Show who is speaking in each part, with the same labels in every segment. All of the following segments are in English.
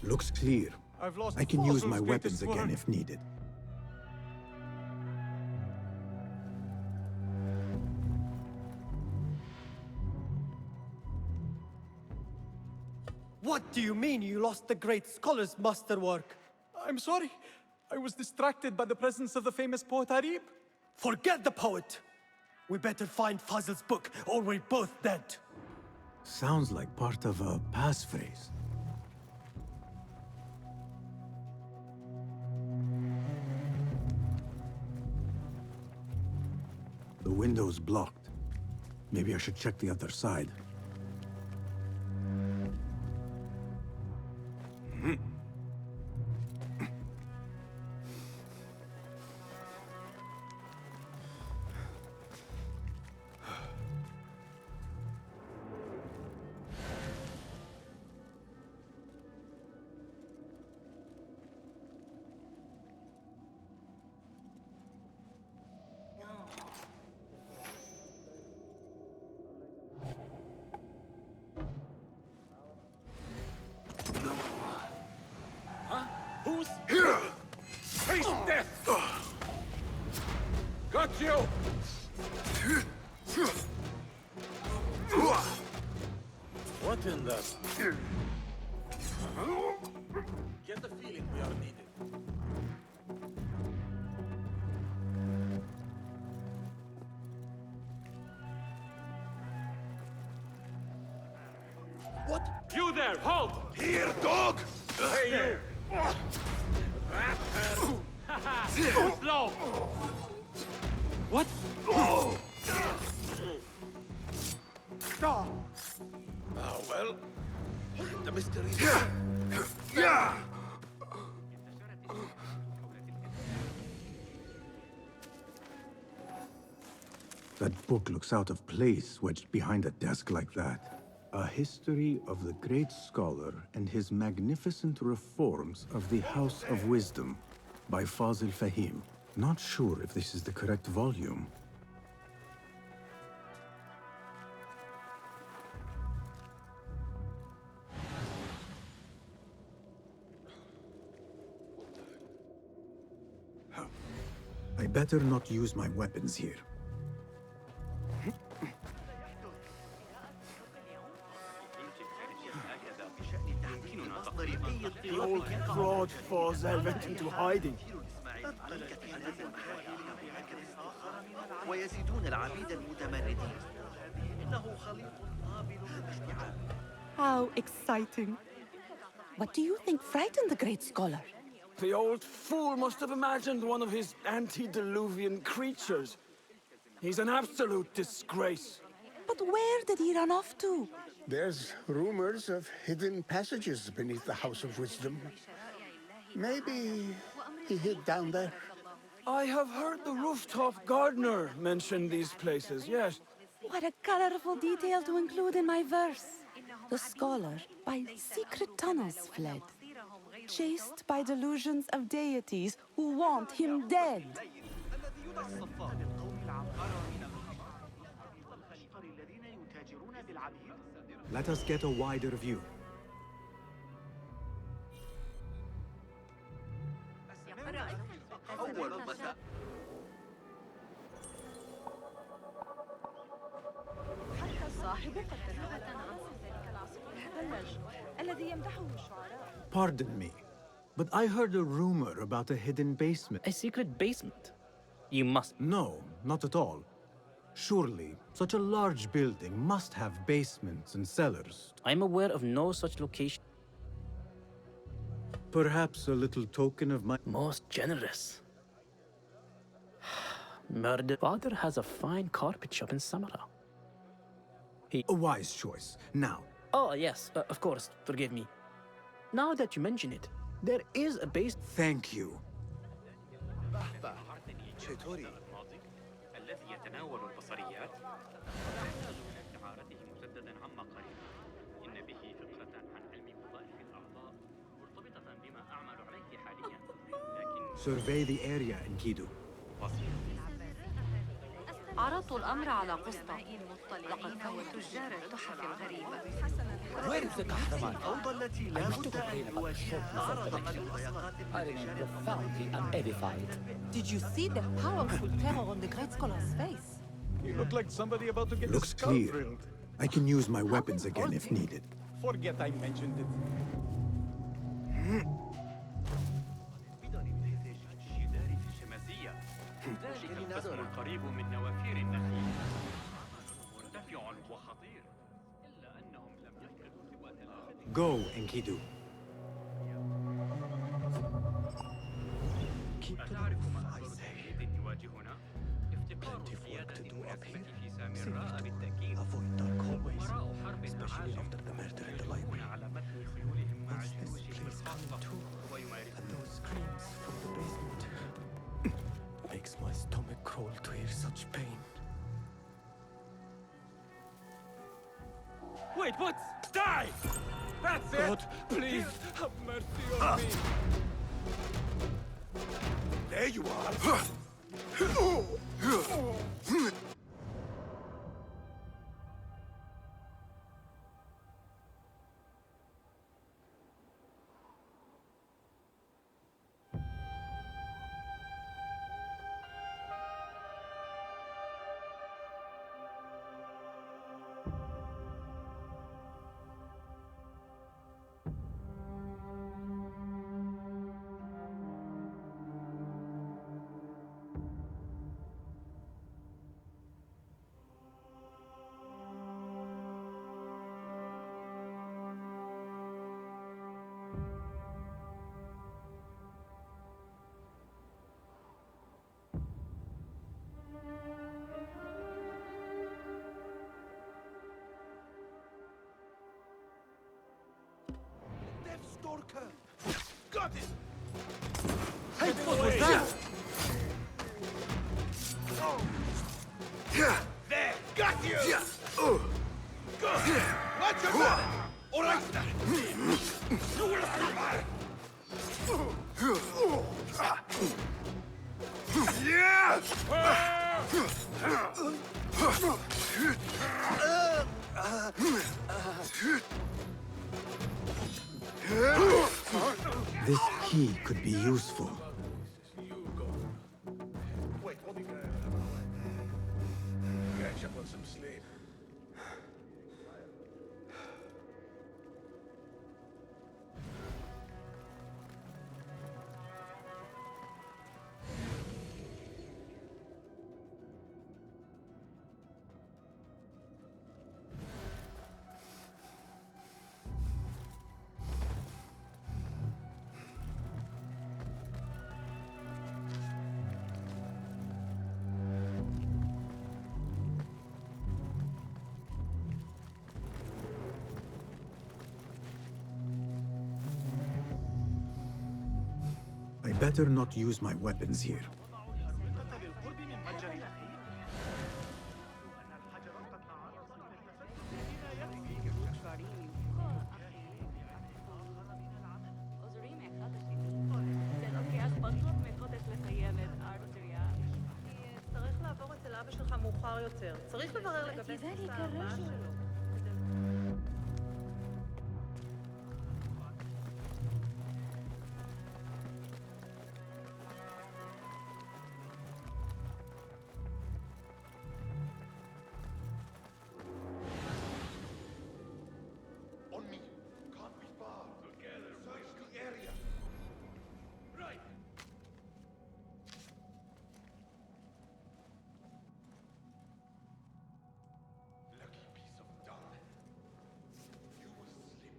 Speaker 1: Looks clear.
Speaker 2: I've lost
Speaker 1: I can use
Speaker 2: Fossil's
Speaker 1: my weapons
Speaker 2: greatest
Speaker 1: again
Speaker 2: work.
Speaker 1: if needed.
Speaker 3: What do you mean you lost the great scholar's masterwork?
Speaker 2: I'm sorry. I was distracted by the presence of the famous poet Arib.
Speaker 3: Forget the poet! We better find Fazil's book, or we're both dead.
Speaker 1: Sounds like part of a passphrase. The window's blocked. Maybe I should check the other side.
Speaker 4: Who's here? Face death! Got you! What in the... Get the feeling we are needed. What? You there, halt!
Speaker 5: Here, dog!
Speaker 4: Hey, you! Slow! What?
Speaker 3: Stop!
Speaker 5: Ah, well, the mystery.
Speaker 1: That book looks out of place, wedged behind a desk like that. A history of the great scholar and his magnificent reforms of the House of Wisdom by Fazil Fahim. Not sure if this is the correct volume. I better not use my weapons here.
Speaker 6: The old fraud Fazil went into hiding.
Speaker 7: ويزيدون العبيد المتمردين إنه خليط قابل للاشتعال.
Speaker 8: How exciting. What do you think frightened the great scholar?
Speaker 6: The old fool must have imagined one of his antediluvian creatures. He's an absolute disgrace.
Speaker 8: But where did he run off to?
Speaker 9: There's rumors of hidden passages beneath the House of Wisdom. Maybe he hid down there.
Speaker 6: I have heard the rooftop gardener mention these places, yes.
Speaker 8: What a colorful detail to include in my verse. The scholar by secret tunnels fled, chased by delusions of deities who want him dead.
Speaker 1: Let us get a wider view. Pardon me, but I heard a rumor about a hidden basement.
Speaker 10: A secret basement? You must...
Speaker 1: No, not at all. Surely, such a large building must have basements and cellars.
Speaker 10: I'm aware of no such location.
Speaker 1: Perhaps a little token of my...
Speaker 10: Most generous. Murder. Father has a fine carpet shop in Samara.
Speaker 1: A wise choice. Now...
Speaker 10: Oh, yes, of course, forgive me. Now that you mention it, there is a base...
Speaker 1: Thank you.
Speaker 11: الذي يتناول البصريات ويحتاج إلى استعارته مسددا عما قريب إن به فكرة عن علم وظائف الأعضاء مرتبطة بما أعمل عليه حاليا لكن
Speaker 1: Survey the area, Enkidu.
Speaker 12: عرضت الأمر على قسطة. لقد فوت تجار التحف الغريبة.
Speaker 3: Where is the kahraman?
Speaker 7: الفوضى التي لا بد أن يواجهها أعرض ملك القاتل
Speaker 3: I remain profoundly unedified.
Speaker 8: Did you see the powerful terror on the Great Scholar's face?
Speaker 2: You look like somebody about to get
Speaker 1: Looks
Speaker 2: his skull
Speaker 1: clear.
Speaker 2: drilled.
Speaker 1: I can use my weapons again if needed.
Speaker 2: Forget I mentioned it.
Speaker 11: بدون انهتاج الجدار في الشماسية. ذلك القسم القريب من نوافير النخيل مرتفع وخطير، إلا أنهم لم يفقدوا سوى 3.
Speaker 1: Go, Enkidu.
Speaker 11: أتعرف ما أكبر تهديد يواجهنا؟ افتقار القيادة المؤسسة في سامراء بالتأكيد. أمراء حرب عاجل يكون على متن خيولهم مع جيوشهم الخاصة ويمارسون
Speaker 3: Makes my stomach crawl to hear such pain.
Speaker 6: Wait, what? Die! That's it! God, please, have mercy on me.
Speaker 5: There you are. Deathstalker! Got it!
Speaker 3: Hey, what was that?
Speaker 5: There! Got you! Good! Watch your back! All right, sir! You will survive!
Speaker 1: This key could be useful.
Speaker 5: Wait, hold it. Catch up on some sleep.
Speaker 1: I better not use my weapons here.
Speaker 12: צריך לברר לגבי ذلك الرجل.
Speaker 5: On me. Can't be far. Together. Search the area. Right. Lucky piece of dung. You will slip.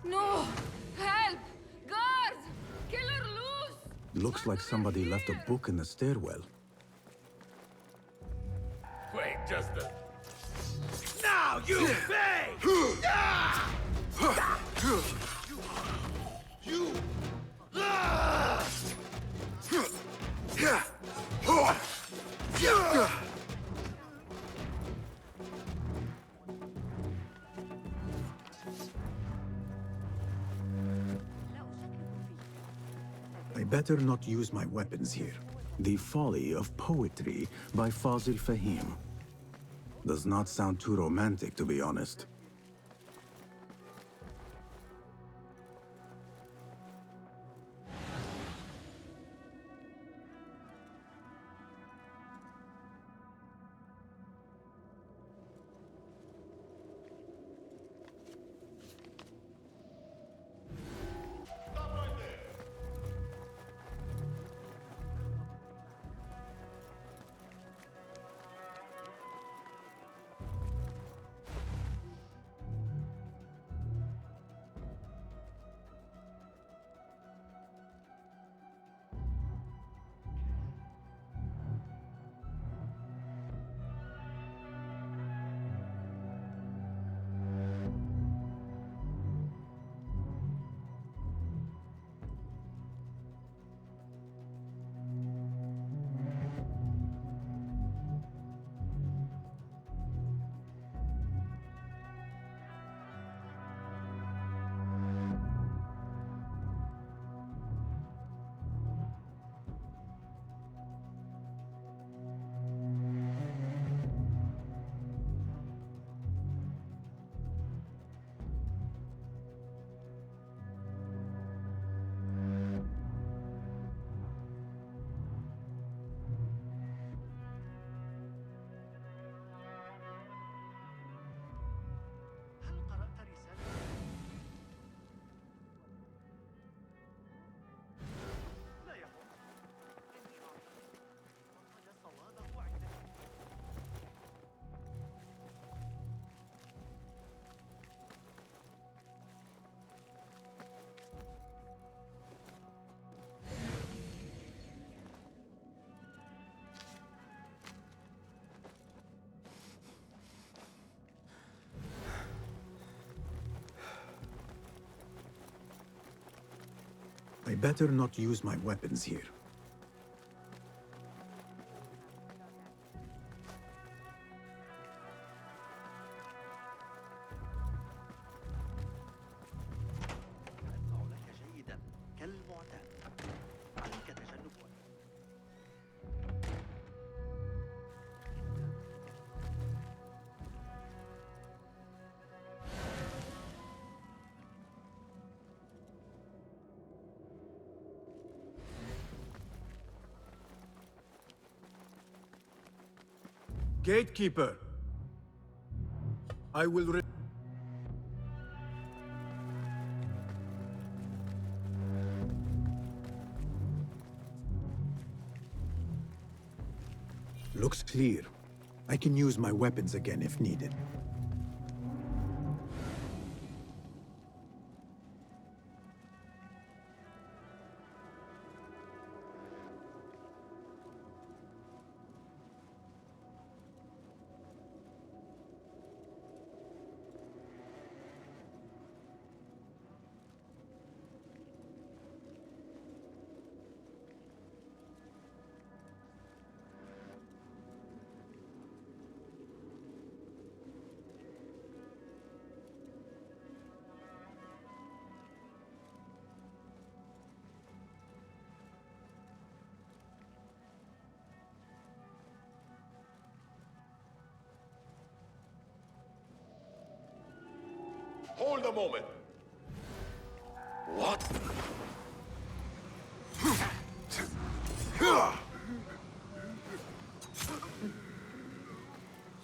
Speaker 12: No! Help! Guards! Killer loose!
Speaker 1: Looks like somebody left a book in the stairwell.
Speaker 5: Wait, just a... Now you pay!
Speaker 1: I better not use my weapons here. The Folly of Poetry by Fazil Fahim. Does not sound too romantic, to be honest. I better not use my weapons here.
Speaker 11: أسمع لك جيدا كالمعتاد. عليك تجنب
Speaker 1: Gatekeeper! I will Looks clear. I can use my weapons again if needed.
Speaker 5: Hold a moment. What?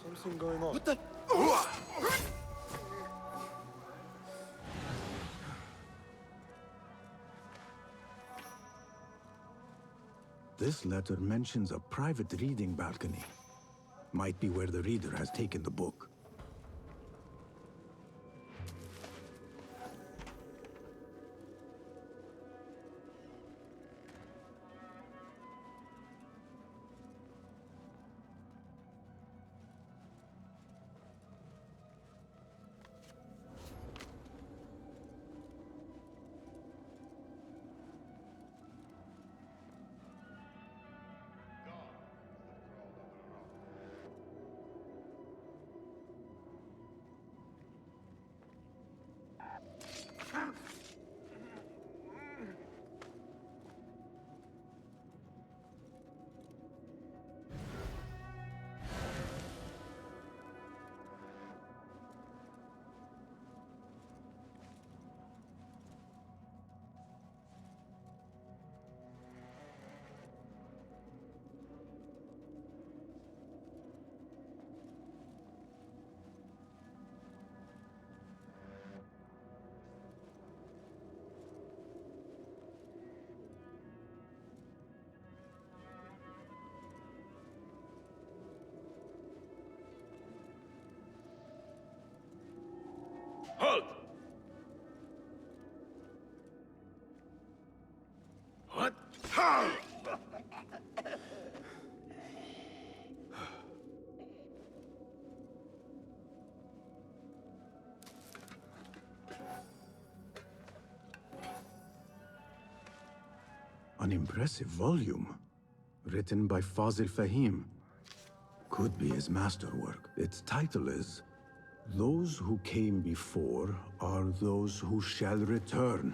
Speaker 3: Something going on.
Speaker 5: What the?
Speaker 1: This letter mentions a private reading balcony. Might be where the reader has taken the book.
Speaker 5: Halt! What?
Speaker 1: An impressive volume, written by Fazil Fahim. Could be his masterwork. Its title is Those Who Came Before Are Those Who Shall Return.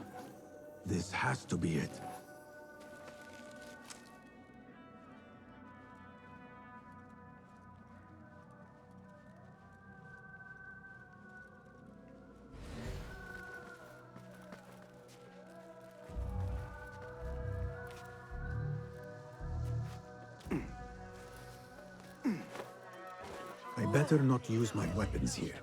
Speaker 1: This has to be it. I better not use my weapons here.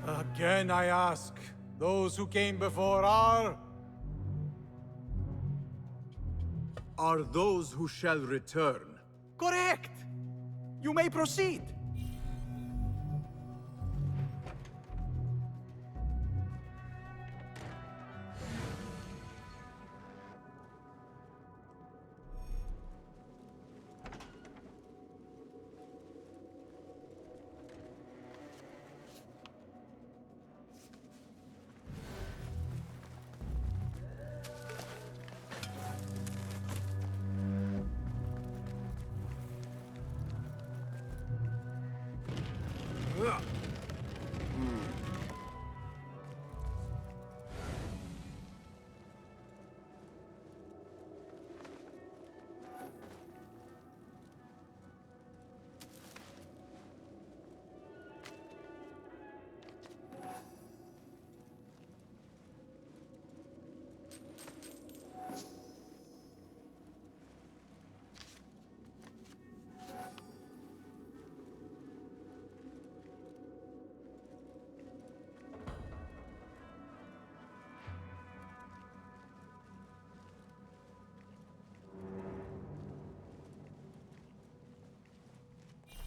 Speaker 2: Again I ask, those who came before are
Speaker 1: those who shall return.
Speaker 2: correct. You may proceed.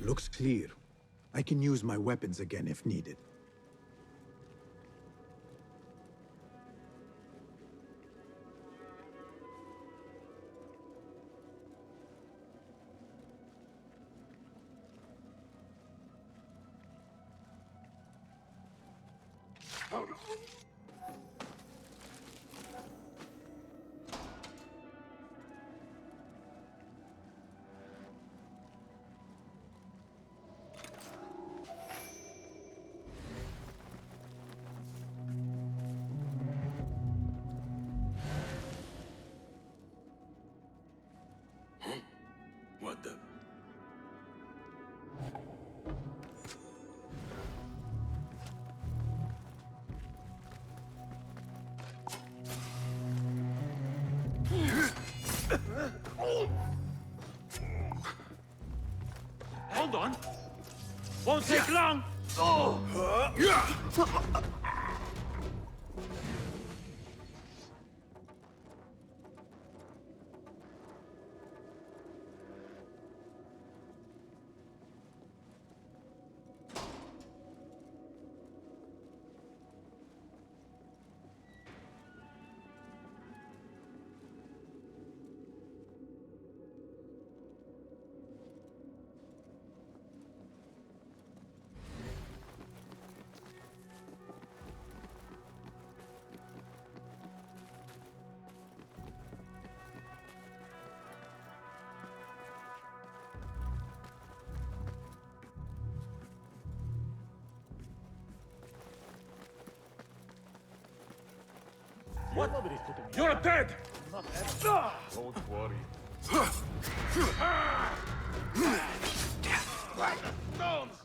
Speaker 1: Looks clear. I can use my weapons again if needed.
Speaker 5: What the?
Speaker 4: Hold on. Won't take long. What? You're dead!
Speaker 5: Don't worry. Like stones!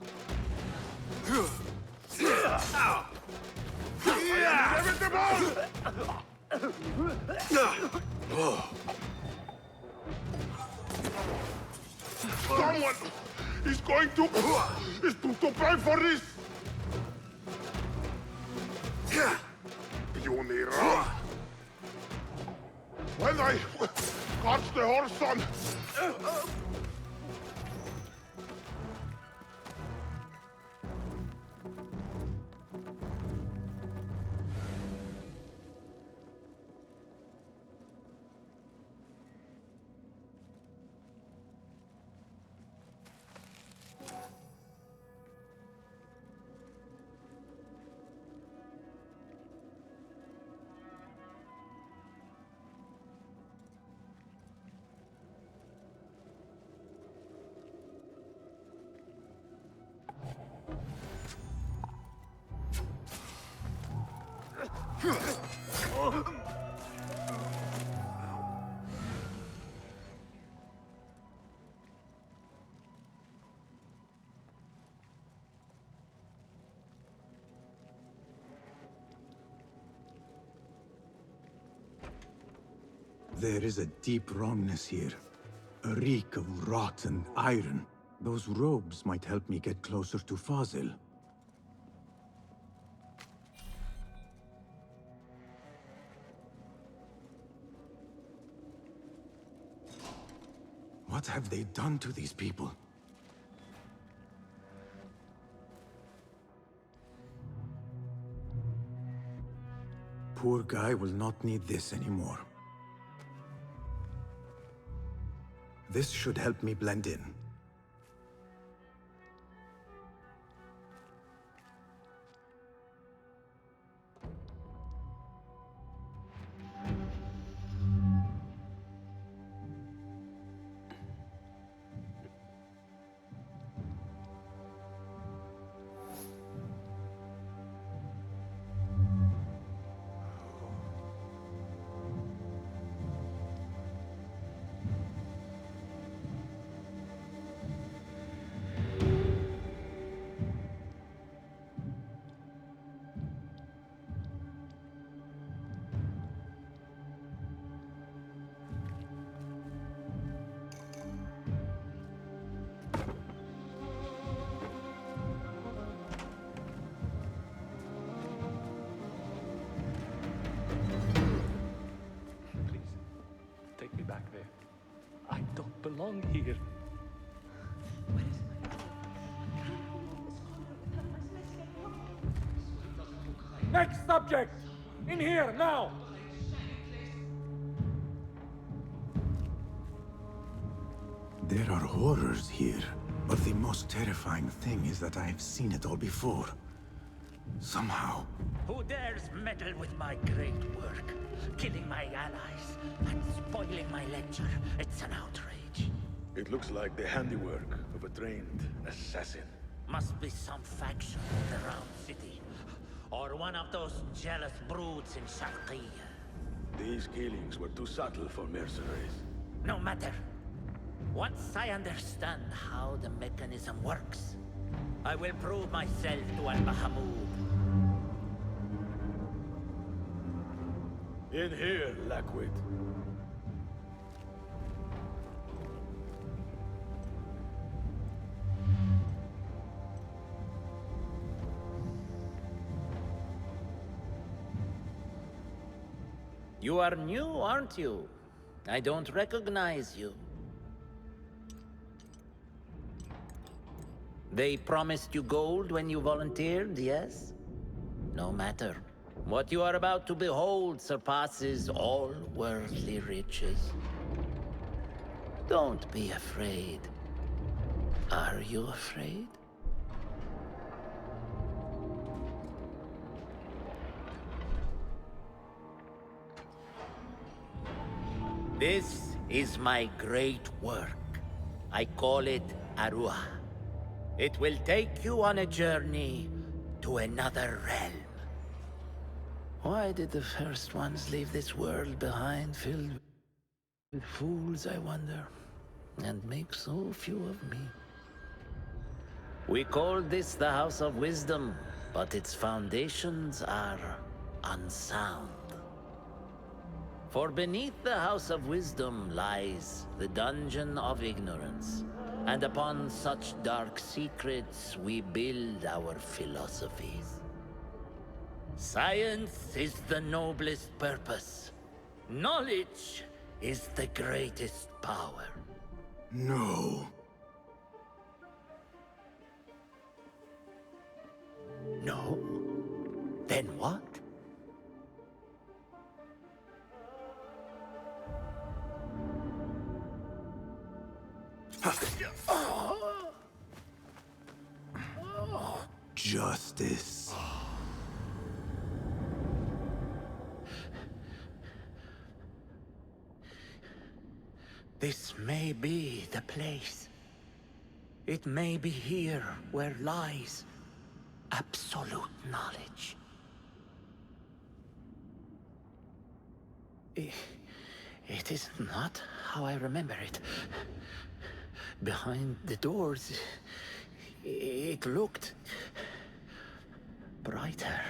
Speaker 5: Someone is going to pay for this! You need Catch the horse, son!
Speaker 1: There is a deep wrongness here. A reek of rotten iron. Those robes might help me get closer to Fazil. What have they done to these people? Poor guy will not need this anymore. This should help me blend in.
Speaker 11: Take me back there. I don't belong here.
Speaker 4: Next subject! In here, now!
Speaker 1: There are horrors here, but the most terrifying thing is that I have seen it all before. Somehow.
Speaker 7: Who dares meddle with my great work? Killing my allies and spoiling my lecture. It's an outrage.
Speaker 4: It looks like the handiwork of a trained assassin.
Speaker 7: Must be some faction in the Round City. Or one of those jealous broods in Sharqiyya.
Speaker 4: These killings were too subtle for mercenaries.
Speaker 7: No matter. Once I understand how the mechanism works, I will prove myself to Al-Mahamud.
Speaker 4: In here, Lackwit.
Speaker 7: You are new, aren't you? I don't recognize you. They promised you gold when you volunteered, yes? No matter. What you are about to behold surpasses all worldly riches. Don't be afraid. Are you afraid? This is my great work. I call it Arua. It will take you on a journey to another realm. Why did the first ones leave this world behind, filled with fools, I wonder, and make so few of me? We called this the House of Wisdom, but its foundations are unsound. For beneath the House of Wisdom lies the Dungeon of Ignorance, and upon such dark secrets we build our philosophies. Science is the noblest purpose. Knowledge is the greatest power.
Speaker 1: No.
Speaker 7: No? Then what?
Speaker 1: Justice.
Speaker 7: This may be the place. It may be here where lies absolute knowledge. It is not how I remember it. Behind the doors, it looked brighter.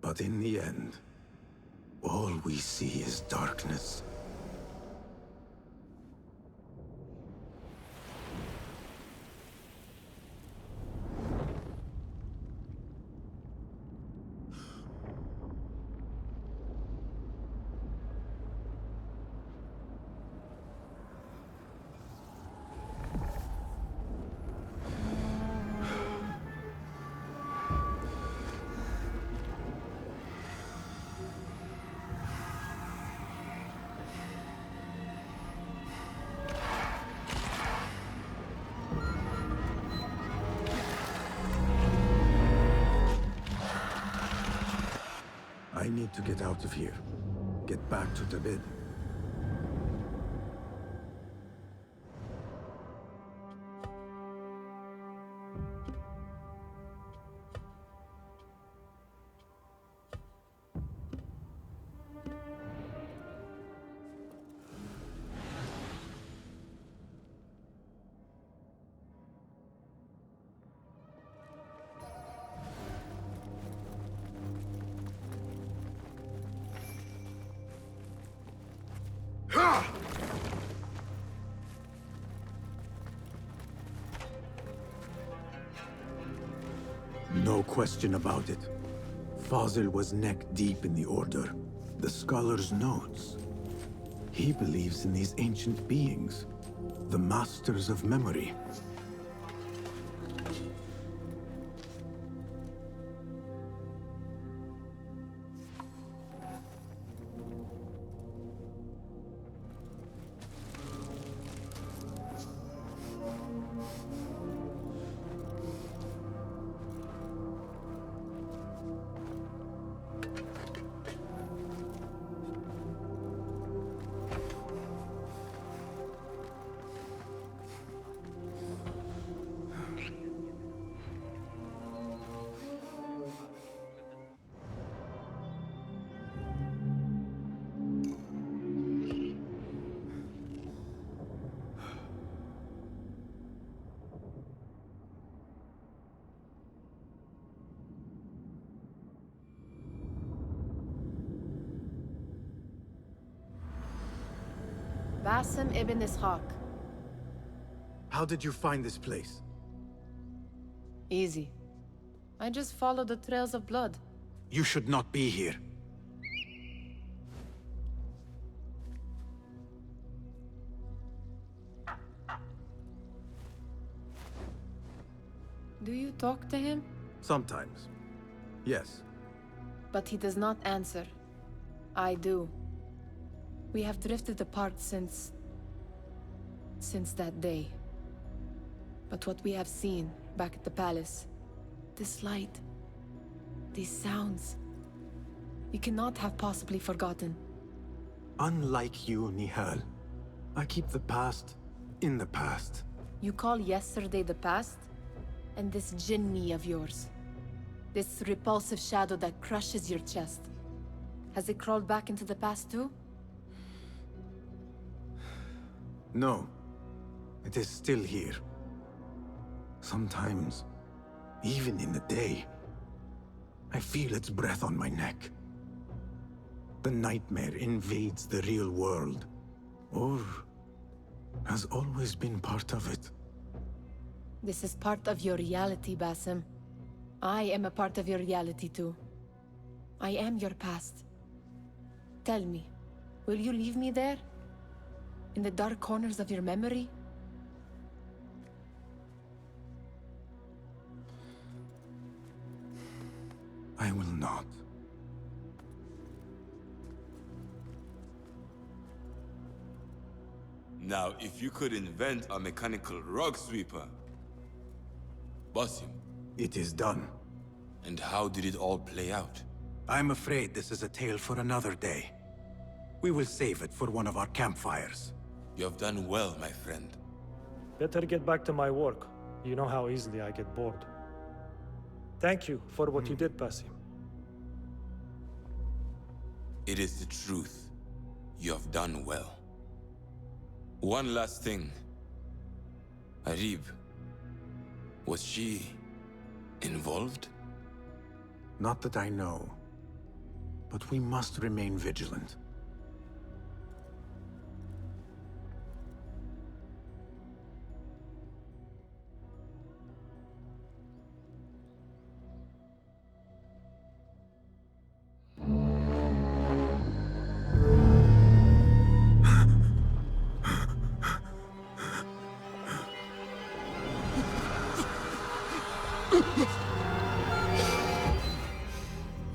Speaker 1: But in the end, all we see is darkness. I need to get out of here. Get back to Tabid. No question about it. Fazil was neck deep in the Order. The scholar's notes. He believes in these ancient beings, the masters of memory.
Speaker 13: Basim ibn Ishaq.
Speaker 1: How did you find this place?
Speaker 13: Easy. I just follow the trails of blood.
Speaker 1: You should not be here.
Speaker 13: Do you talk to him?
Speaker 1: Sometimes. Yes.
Speaker 13: But he does not answer. I do. We have drifted apart since that day. But what we have seen back at the palace, this light, these sounds, you cannot have possibly forgotten.
Speaker 1: Unlike you, Nihal, I keep the past in the past.
Speaker 13: You call yesterday the past? And this jinni of yours, this repulsive shadow that crushes your chest, has it crawled back into the past too?
Speaker 1: No. It is still here. Sometimes, even in the day, I feel its breath on my neck. The nightmare invades the real world, or has always been part of it.
Speaker 13: This is part of your reality, Basim. I am a part of your reality too. I am your past. Tell me, will you leave me there? In the dark corners of your memory?
Speaker 1: I will not.
Speaker 14: Now, if you could invent a mechanical rug sweeper, Basim.
Speaker 1: It is done.
Speaker 14: And how did it all play out?
Speaker 1: I'm afraid this is a tale for another day. We will save it for one of our campfires.
Speaker 14: You have done well, my friend.
Speaker 15: Better get back to my work. You know how easily I get bored. Thank you for what you did, Basim.
Speaker 14: It is the truth. You have done well. One last thing. Arib. Was she involved?
Speaker 1: Not that I know. But we must remain vigilant.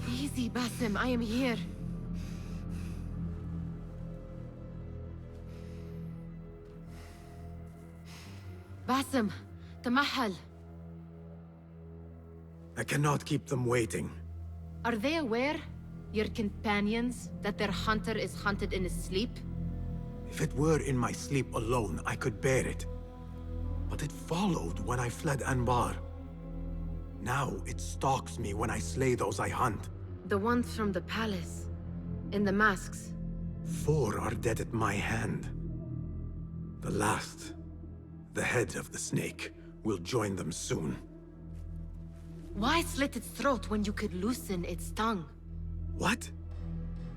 Speaker 13: Easy, Basim, I am here. Basim, Tamahal.
Speaker 1: I cannot keep them waiting.
Speaker 13: Are they aware, your companions, that their hunter is hunted in his sleep?
Speaker 1: If it were in my sleep alone, I could bear it. But it followed when I fled Anbar. Now it stalks me when I slay those I hunt.
Speaker 13: The ones from the palace, in the masks.
Speaker 1: 4 are dead at my hand. The last, the head of the snake, will join them soon.
Speaker 13: Why slit its throat when you could loosen its tongue?
Speaker 1: What?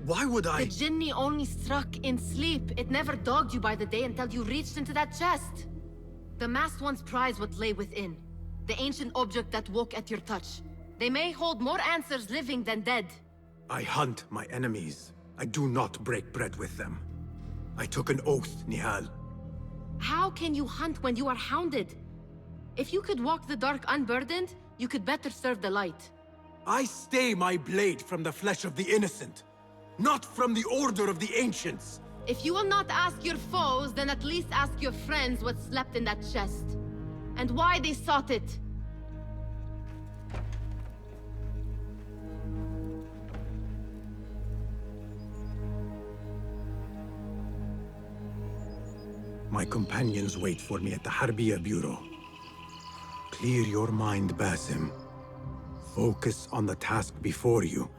Speaker 1: Why would I?
Speaker 13: The Jinni only struck in sleep. It never dogged you by the day until you reached into that chest. The masked ones prize what lay within. The ancient object that woke at your touch. They may hold more answers living than dead.
Speaker 1: I hunt my enemies. I do not break bread with them. I took an oath, Nihal.
Speaker 13: How can you hunt when you are hounded? If you could walk the dark unburdened, you could better serve the light.
Speaker 1: I stay my blade from the flesh of the innocent, not from the order of the ancients.
Speaker 13: If you will not ask your foes, then at least ask your friends what slept in that chest. And why they sought it.
Speaker 1: My companions wait for me at the Harbiya Bureau. Clear your mind, Basim. Focus on the task before you.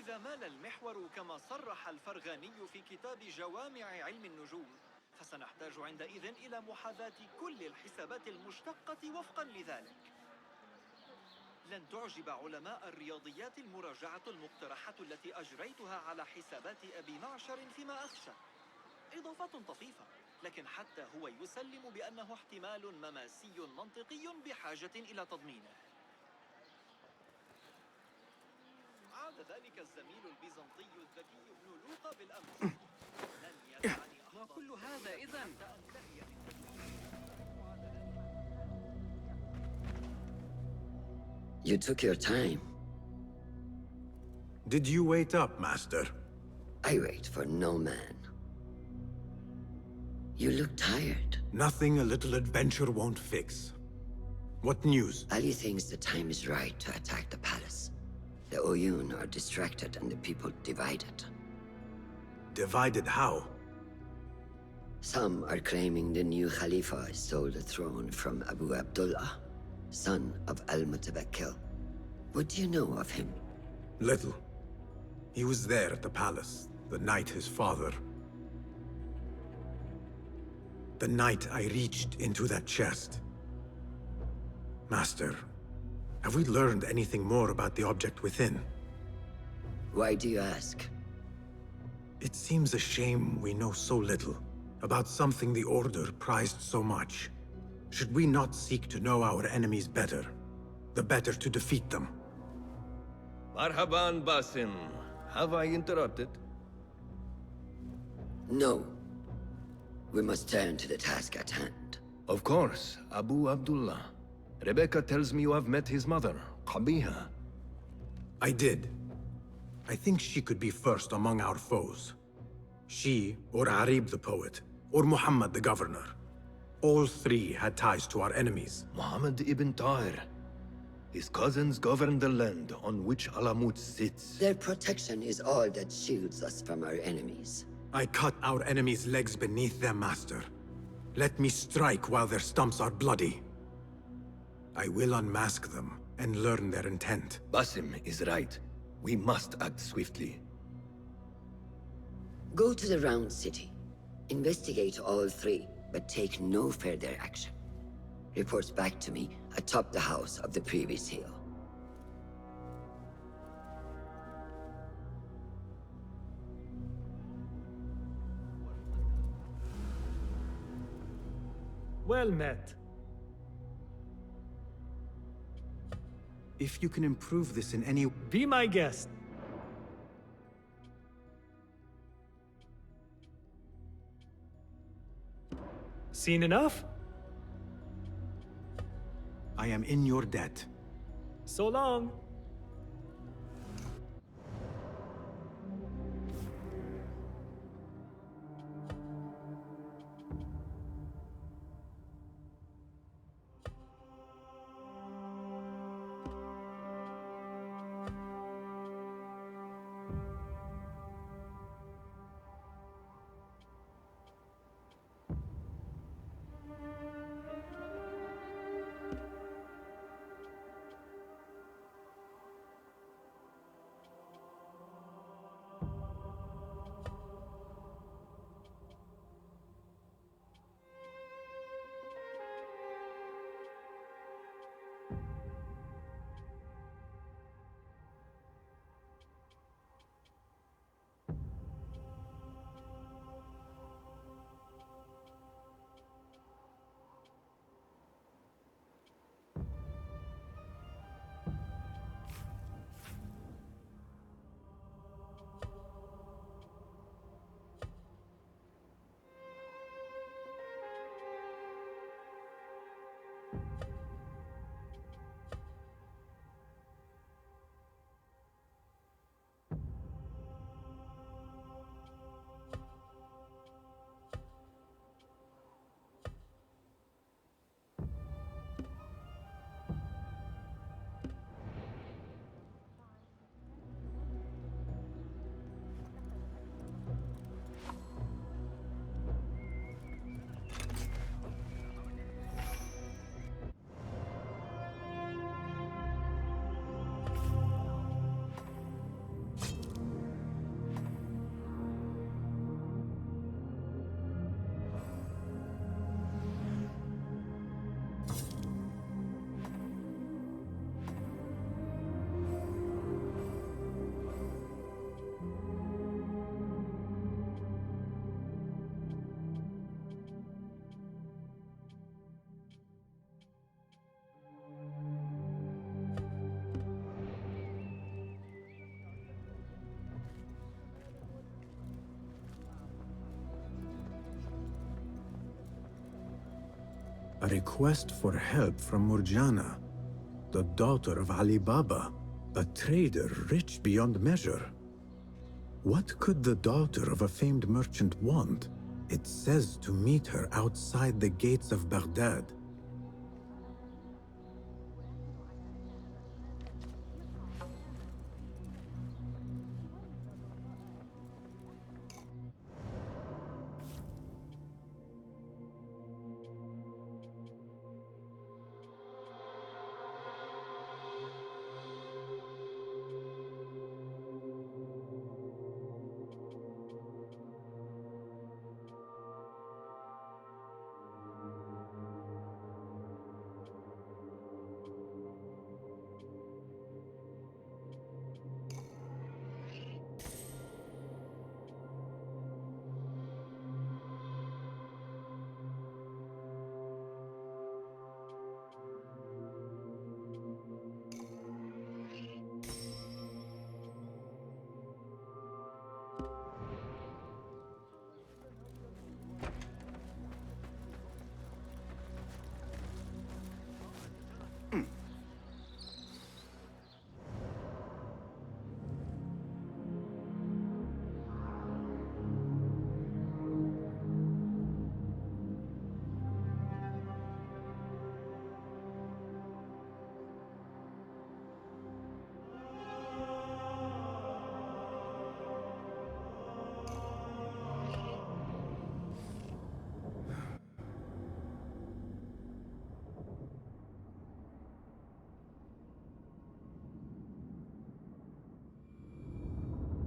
Speaker 16: إذا مال المحور كما صرح الفرغاني في كتاب جوامع علم النجوم، فسنحتاج عندئذ إلى محاذاة كل الحسابات المشتقة وفقا لذلك. لن تعجب علماء الرياضيات المراجعة المقترحة التي أجريتها على حسابات أبي معشر فيما أخشى. إضافات طفيفة، لكن حتى هو يسلم بأنه احتمال مماسي منطقي بحاجة إلى تضمينه. عاد ذلك الزميل البيزنطي الذكي ابن لوقا بالأمس. لن يدعني وكل هذا إذن
Speaker 17: You took your time.
Speaker 1: Did you wait up, Master?
Speaker 17: I wait for no man. You look tired.
Speaker 1: Nothing a little adventure won't fix. What news?
Speaker 17: Ali thinks the time is right to attack the palace. The Oyun are distracted and the people divided.
Speaker 9: Divided how?
Speaker 17: Some are claiming the new Khalifa stole the throne from Abu Abdullah, son of Al-Mutawakkil. What do you know of him?
Speaker 1: Little. He was there at the palace, the night his father... The night I reached into that chest. Master, have we learned anything more about the object within?
Speaker 17: Why do you ask?
Speaker 1: It seems a shame we know so little about something the Order prized so much. Should we not seek to know our enemies better, the better to defeat them?
Speaker 5: Marhaban, Basim. Have I interrupted?
Speaker 17: No. We must turn to the task at hand.
Speaker 5: Of course, Abu Abdullah. Rebecca tells me you have met his mother, Qabiha.
Speaker 1: I did. I think she could be first among our foes. She, or Arib the poet, or Muhammad the governor. All three had ties to our enemies.
Speaker 5: Muhammad ibn Tahir. His cousins govern the land on which Alamut sits.
Speaker 17: Their protection is all that shields us from our enemies.
Speaker 1: I cut our enemies' legs beneath them, Master. Let me strike while their stumps are bloody. I will unmask them and learn their intent.
Speaker 5: Basim is right. We must act swiftly.
Speaker 17: Go to the Round City. Investigate all three, but take no further action. Reports back to me atop the house of the previous hill.
Speaker 15: Well met.
Speaker 1: If you can improve this in any...
Speaker 15: Be my guest. Seen enough?
Speaker 1: I am in your debt.
Speaker 15: So long.
Speaker 1: A request for help from Murjana, the daughter of Ali Baba, a trader rich beyond measure. What could the daughter of a famed merchant want? It says to meet her outside the gates of Baghdad.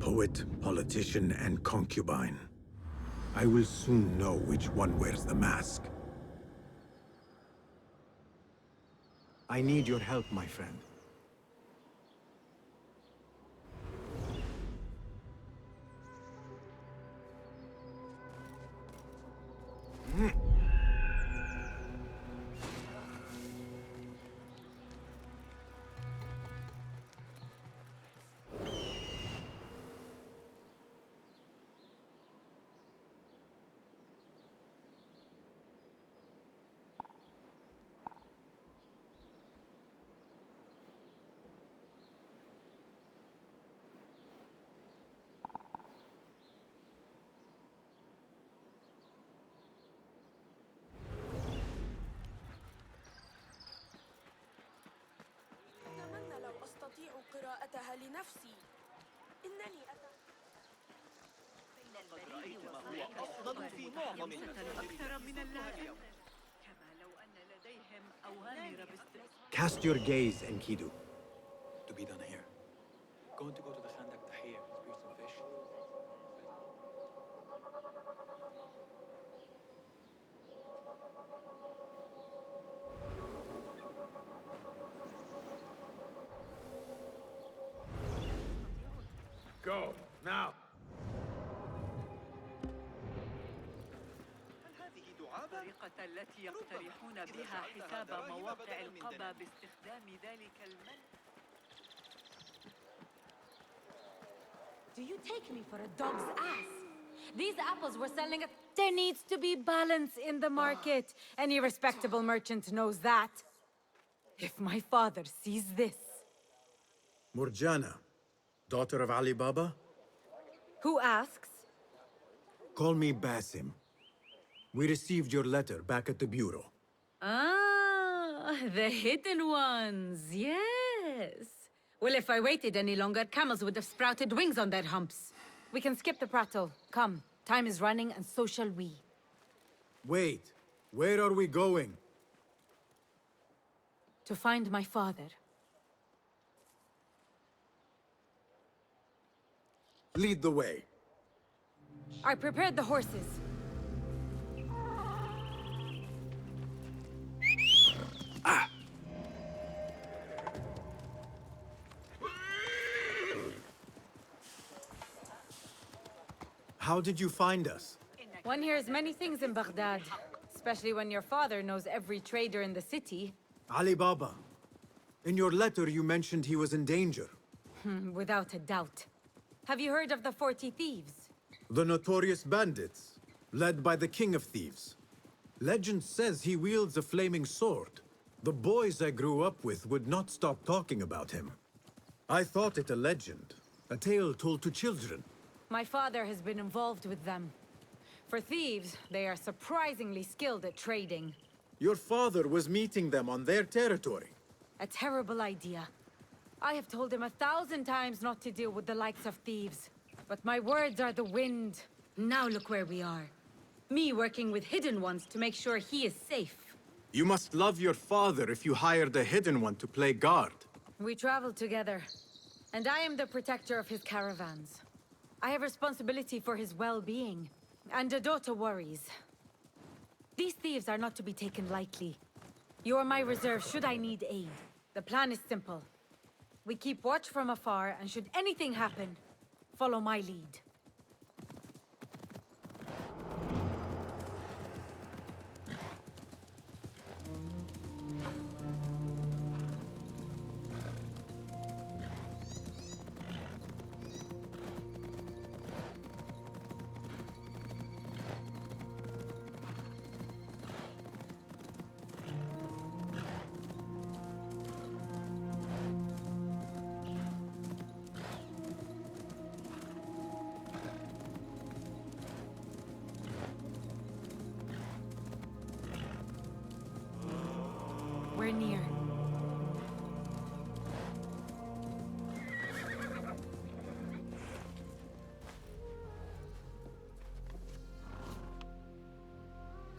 Speaker 1: Poet, politician, and concubine. I will soon know which one wears the mask. I need your help, my friend.
Speaker 18: أتمنى لو أستطيع قراءتها لنفسي. إنني
Speaker 16: لقد رأيت ما هو أفضل في معظم
Speaker 12: أكثر من اللازم كما لو أن لديهم أوامر
Speaker 1: Cast your gaze, Enkidu.
Speaker 2: To be done here. Going to go to the Khandak Tahir, spear some fish.
Speaker 4: Go, now!
Speaker 12: الطريقة التي يقترحون بها حساب مواقع القبا باستخدام ذلك الملك.
Speaker 13: Do you take me for a dog's ass? These apples were selling at... There needs to be balance in the market. Any respectable merchant knows that. If my father sees this...
Speaker 1: Murjana, daughter of Ali Baba?
Speaker 13: Who asks?
Speaker 1: Call me Basim. We received your letter back at the bureau.
Speaker 13: Ah, the hidden ones, yes. Well, if I waited any longer, camels would have sprouted wings on their humps. We can skip the prattle. Come, time is running and so shall we.
Speaker 1: Wait, where are we going?
Speaker 13: To find my father.
Speaker 1: Lead the way.
Speaker 13: I prepared the horses.
Speaker 1: How did you find us?
Speaker 13: One hears many things in Baghdad, especially when your father knows every trader in the city.
Speaker 1: Ali Baba. In your letter, you mentioned he was in danger.
Speaker 13: Without a doubt. Have you heard of the 40 thieves?
Speaker 1: The notorious bandits, led by the king of thieves. Legend says he wields a flaming sword. The boys I grew up with would not stop talking about him. I thought it a legend, a tale told to children.
Speaker 13: My father has been involved with them. For thieves, they are surprisingly skilled at trading.
Speaker 1: Your father was meeting them on their territory.
Speaker 13: A terrible idea. I have told him 1,000 times not to deal with the likes of thieves. But my words are the wind. Now look where we are. Me working with hidden ones to make sure he is safe.
Speaker 1: You must love your father if you hired a hidden one to play guard.
Speaker 13: We traveled together, and I am the protector of his caravans. I have responsibility for his well-being, and a daughter worries. These thieves are not to be taken lightly. You are my reserve should I need aid. The plan is simple. We keep watch from afar, and should anything happen, follow my lead. We're near.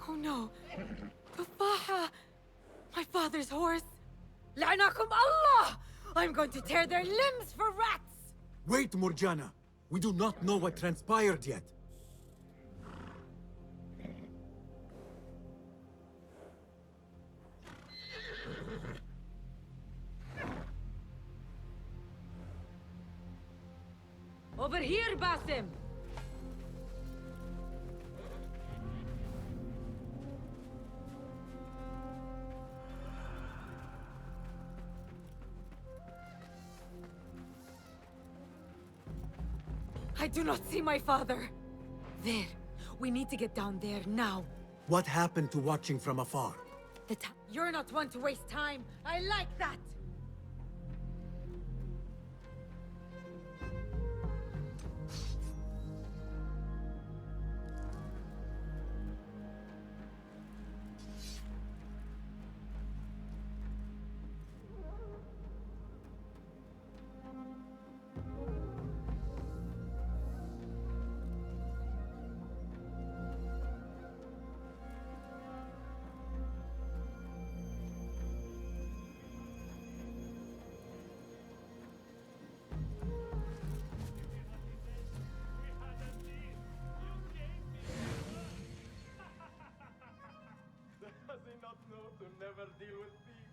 Speaker 13: Oh no! Tufaha! My father's horse! La'anakum Allah! I'm going to tear their limbs for rats!
Speaker 1: Wait, Murjana!
Speaker 3: We do not know what transpired yet.
Speaker 19: Over here, Basim! I do not see my father. There. We need to get down there now.
Speaker 3: What happened to watching from afar?
Speaker 19: You're not one to waste time. I like that!
Speaker 2: Does he not know to never deal with thieves?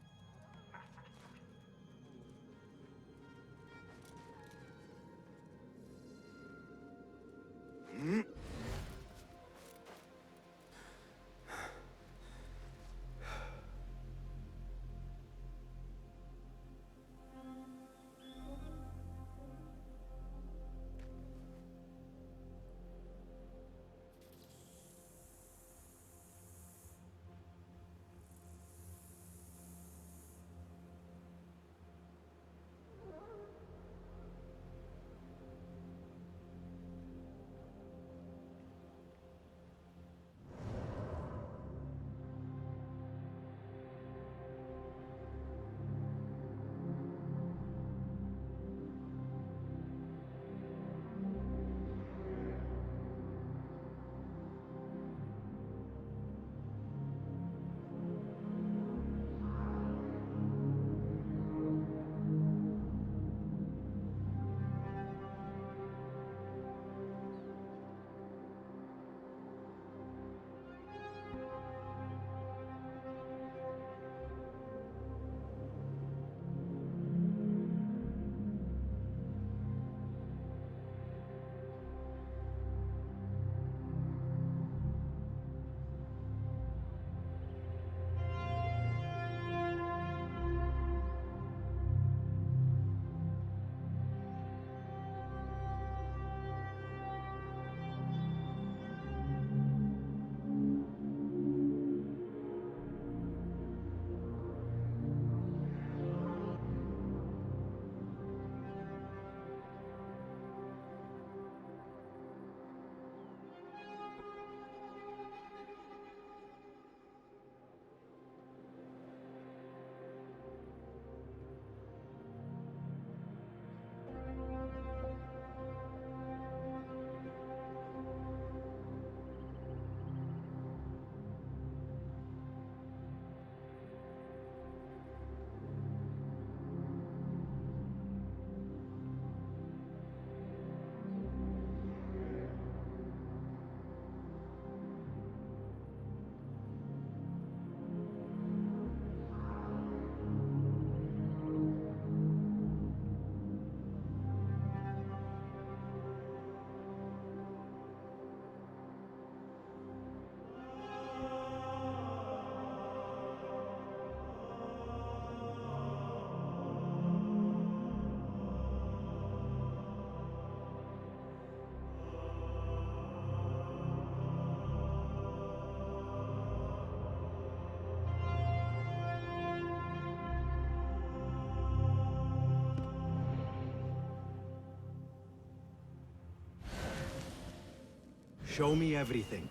Speaker 1: Show me everything.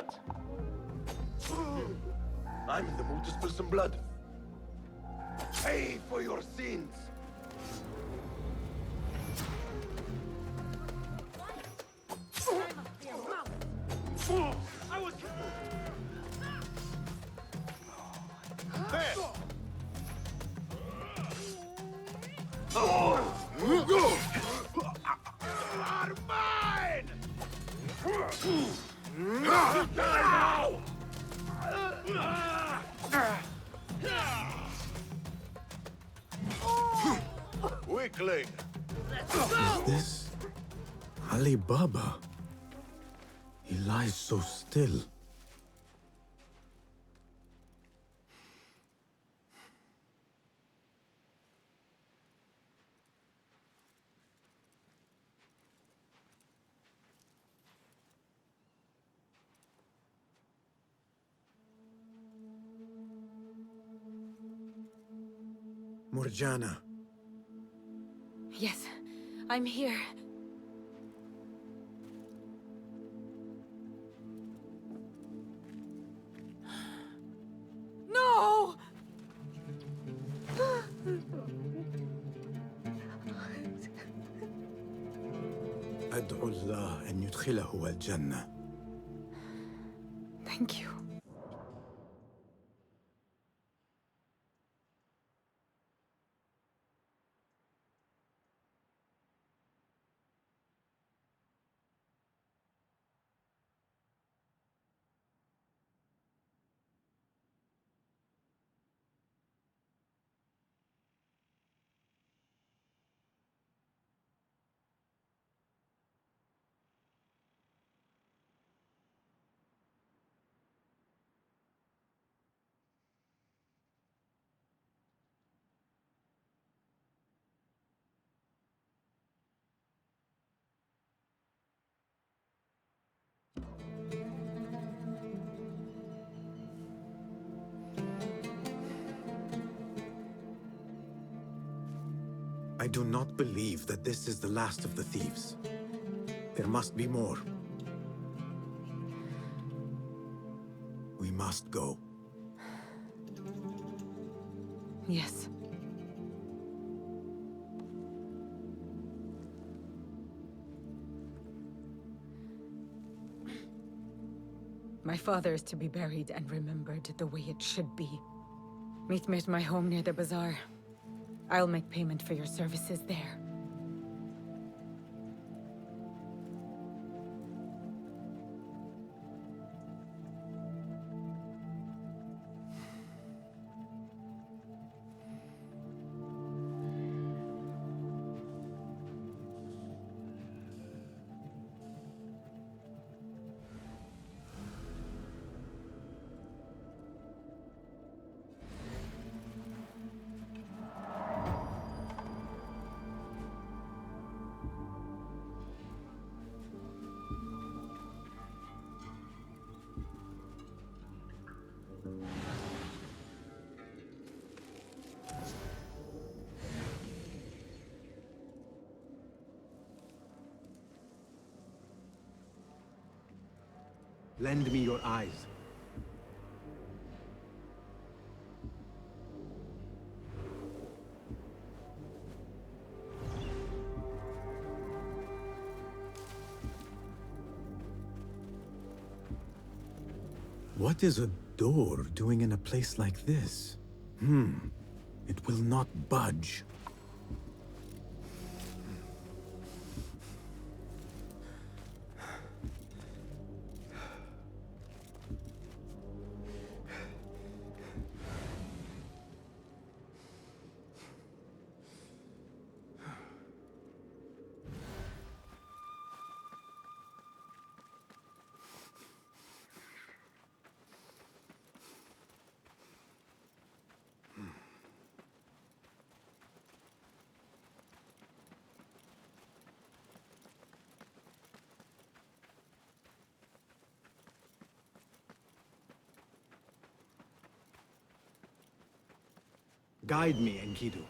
Speaker 4: What? I'm in the mood to spill some blood. Pay for your sins!
Speaker 5: I was...
Speaker 4: There!
Speaker 5: Are mine!
Speaker 4: Weakling!
Speaker 1: Is this Ali Baba? He lies so still. Morjana.
Speaker 19: Yes, I'm here. No!
Speaker 1: أدعو الله أن يدخله الجنة.
Speaker 19: Thank you.
Speaker 1: I do not believe that this is the last of the thieves. There must be more. We must go.
Speaker 19: Yes. My father is to be buried and remembered the way it should be. Meet me at my home near the bazaar. I'll make payment for your services there.
Speaker 1: Lend me your eyes. What is a door doing in a place like this? It will not budge. Guide me, Enkidu.